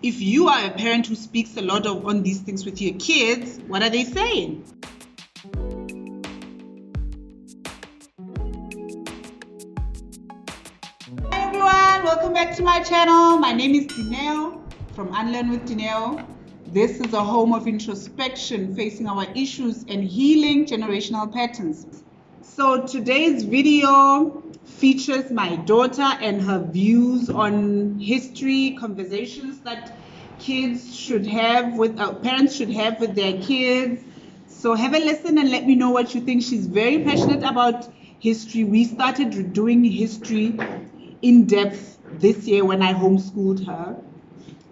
if you are a parent who speaks a lot on these things with your kids, what are they saying? Hi everyone, welcome back to my channel. My name is Dineo from Unlearn with Dineo. This is a home of introspection, facing our issues and healing generational patterns. So today's video features my daughter and her views on history, conversations that kids should have with parents should have with their kids. So have a listen and let me know what you think. She's very passionate about history. We started doing history in depth this year when I homeschooled her,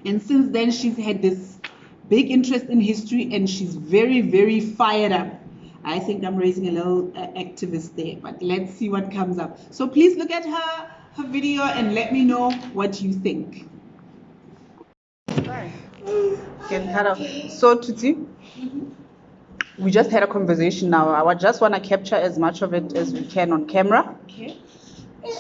and since then she's had this big interest in history and she's very, very fired up. I think I'm raising a little activist there, but let's see what comes up. So please look at her video and let me know what you think. So Tuti, we just had a conversation now. I just want to capture as much of it as we can on camera. Okay.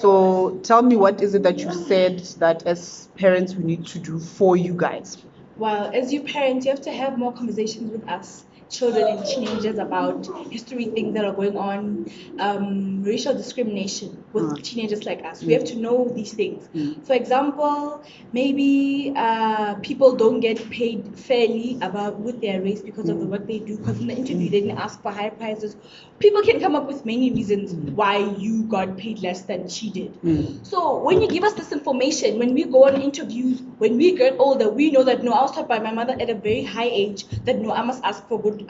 So tell me, what is it that you said that as parents we need to do for you guys? Well, as you parents, you have to have more conversations with us, children and teenagers, about history, things that are going on, racial discrimination with teenagers like us. We have to know these things. For example, maybe people don't get paid fairly with their race because of the work they do, because in the interview they didn't ask for higher prices. People can come up with many reasons why you got paid less than she did. So when you give us this information, when we go on interviews, when we get older, we know that, no, I was taught by my mother at a very high age that, no, I must ask for good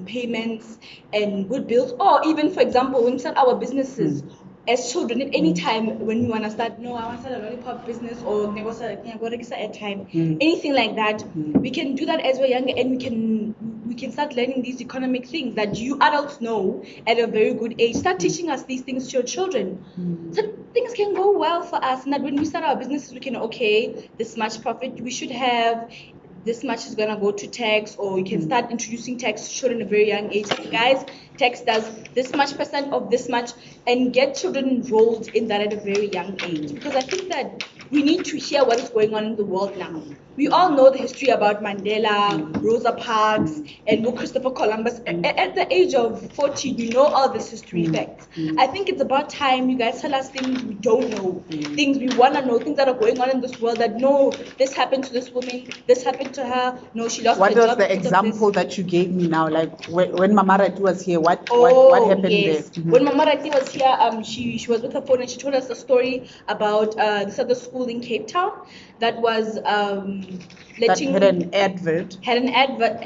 payments and good bills. Or even, for example, when we start our businesses as children, at any time when we want to start, no, I want to start a lollipop business or anything like that, we can do that as we're younger, and we can start learning these economic things that you adults know at a very good age. Start teaching us these things to your children. So things can go well for us, and that when we start our businesses, we can, okay, this much profit we should have, this much is going to go to tax, or you can start introducing tax to children at a very young age. Guys, tax does this much percent of this much, and get children enrolled in that at a very young age. Because I think that we need to hear what is going on in the world now. We all know the history about Mandela, Rosa Parks, and Christopher Columbus. At the age of 40, we know all this history facts. I think it's about time you guys tell us things we don't know, things we want to know, things that are going on in this world, that, no, this happened to this woman, this happened to her, no, she lost her job. What was the example that you gave me now? Like when Mama Rati was here, what happened there? When Mama Rati was here, she was with her phone and she told us a story about this other school in Cape Town that was that had an advert.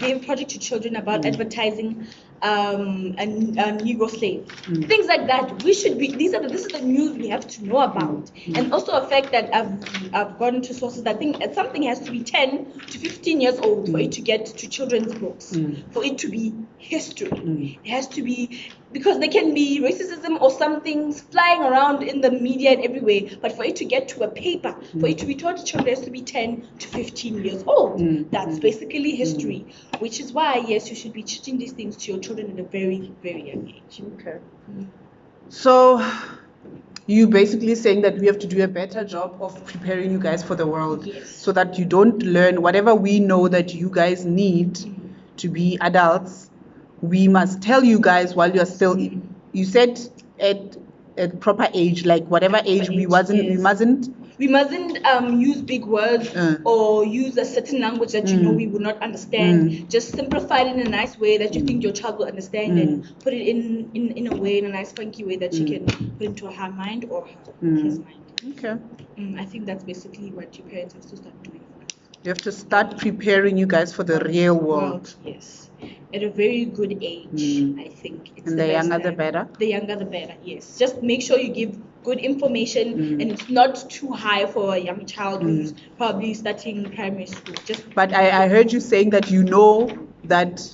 Gave a project to children about advertising a Negro slave. Things like that. We should be. This is the news we have to know about. And also a fact that I've gone to sources that think something has to be 10 to 15 years old for it to get to children's books, for it to be history. It has to be, because there can be racism or some things flying around in the media and everywhere, but for it to get to a paper, for it to be taught to children, it has to be 10 to 15 years old. That's basically history, which is why, yes, you should be teaching these things to your children at a very, very young age. Okay. So you basically saying that we have to do a better job of preparing you guys for the world, so that you don't learn whatever we know that you guys need to be adults. We must tell you guys while you're still, you said at proper age, like whatever age, we mustn't use big words or use a certain language that you know we will not understand. Just simplify it in a nice way that you think your child will understand, and put it in a way, in a nice funky way that she can put into her mind or his mind. Okay. I think that's basically what your parents have to start doing. You have to start preparing you guys for the real world. Yes. At a very good age, I think. And the younger the better? The younger the better, yes. Just make sure you give good information, and it's not too high for a young child who's probably starting primary school. But I heard you saying that you know that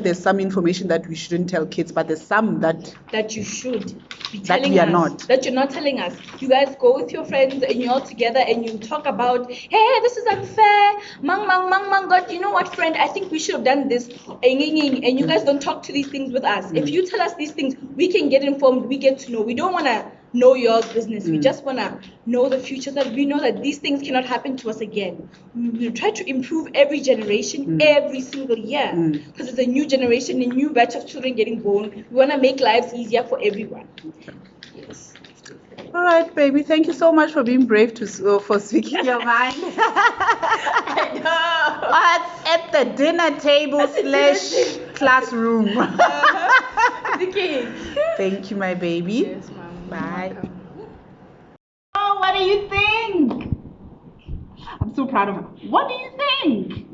there's some information that we shouldn't tell kids, but there's some that you should be telling that we are us, not. That you're not telling us. You guys go with your friends and you're all together and you talk about, hey, this is unfair, mang, God, you know what, friend, I think we should have done this, and you guys don't talk to these things with us. If you tell us these things, we can get informed, we get to know. We don't want to know your business. We just want to know the future, so that we know that these things cannot happen to us again. We try to improve every generation, every single year, because it's a new generation, a new batch of children getting born. We want to make lives easier for everyone. Yes. All right, baby. Thank you so much for being brave for speaking your mind. I know. At the dinner table / classroom. Okay. Thank you, my baby. Yes, ma'am. Bye. Oh, what do you think? I'm so proud of her. What do you think?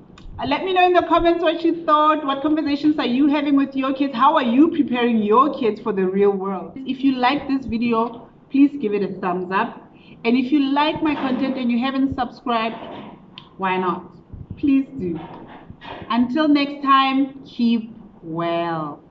Let me know in the comments what you thought. What conversations are you having with your kids? How are you preparing your kids for the real world? If you like this video, please give it a thumbs up. And if you like my content and you haven't subscribed, why not? Please do. Until next time, keep well.